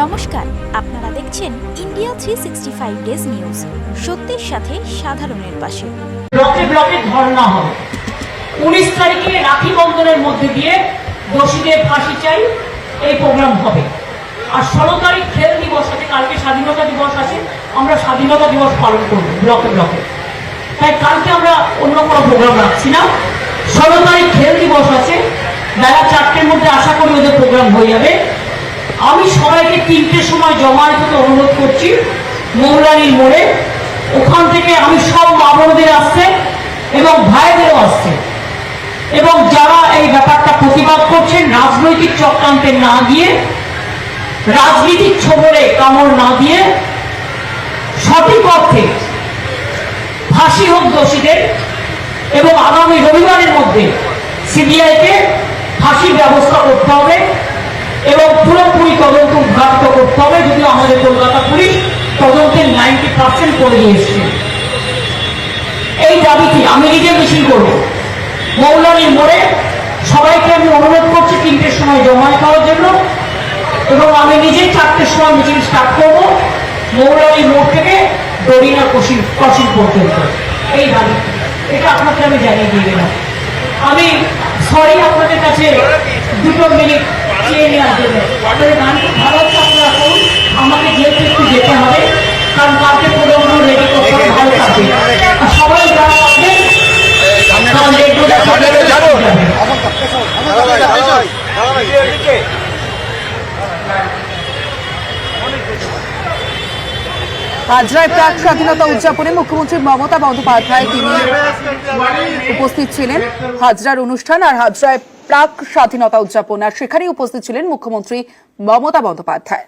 নমস্কার, আপনারা দেখছেন ইন্ডিয়া 365 ডেজ নিউজ। সত্যের সাথে সাধারণের পাশে। ব্লকে ব্লকে ধর্ণা হবে। 19 তারিখে রাখি বন্ধনের মধ্যে দিয়ে দোষীদের ফাঁসি চাই, এই প্রোগ্রাম হবে। আর 16 তারিখ খেল দিবস আছে, কালকে স্বাধীনতা দিবস আছে, আমরা স্বাধীনতা দিবস পালন করব ব্লকে ব্লকে। তাই কালকে আমরা অন্য কোনো প্রোগ্রাম রাখছি না। 16 তারিখ খেল দিবস আছে, বেলা 4টের মধ্যে আশা করি ওদের প্রোগ্রাম হয়ে যাবে। আমি সবাইকে 3টের সময় জমায়েত হতে অনুরোধ করছি মৌলানির মোড়ে। ওখান থেকে আমি সব মা বোনদের আসছে এবং ভাইদেরও আসছে, এবং যারা এই ব্যাপারটা প্রতিবাদ করছেন রাজনৈতিক চক্রান্তে না গিয়ে, রাজনীতির ছোবলে কামড় না দিয়ে সঠিক অর্থে ফাঁসি হোক দোষীদের, এবং আগামী রবিবারের মধ্যে সিবিআইকে ফাঁসির ব্যবস্থা করতে হবে এবং পুরোপুরি তদন্ত উদ্ঘাটিত করতে হবে। যদিও আমাদের কলকাতা পুলিশ তদন্তের 90% করে দিয়েছে। এই দাবিটি আমি নিজে মিছিল করব মৌলানির মোড়ে। সবাইকে আমি অনুরোধ করছি 3টের সময় জমায়েত হওয়ার জন্য, এবং আমি নিজে 4টের সময় মিছিল স্টার্ট করব মৌলানির মোড় থেকে দড়িনা কশিল পর্যন্ত। এই দাবি, এটা আপনাকে আমি জানিয়ে দিয়ে গেলাম। আমি সরি আপনাদের কাছে 2 মিনিট চেয়ে নেওয়ার জন্য। আপনাদের গান খুব ভালো হচ্ছে, আপনারা করুন। আমাকে যেহেতু একটু যেতে হবে, কারণ কালকে প্রোগ্রামগুলো রেডি করতে হবে, ভালো থাকবে। আর সবাই যারা আসবেন হাজরায় প্রাক স্বাধীনতা উদযাপনে মুখ্যমন্ত্রী মমতা বন্দ্যোপাধ্যায় তিনি উপস্থিত ছিলেন। হাজরার অনুষ্ঠান আর হাজরায় প্রাক স্বাধীনতা উদযাপন, আর সেখানেই উপস্থিত ছিলেন মুখ্যমন্ত্রী মমতা বন্দ্যোপাধ্যায়।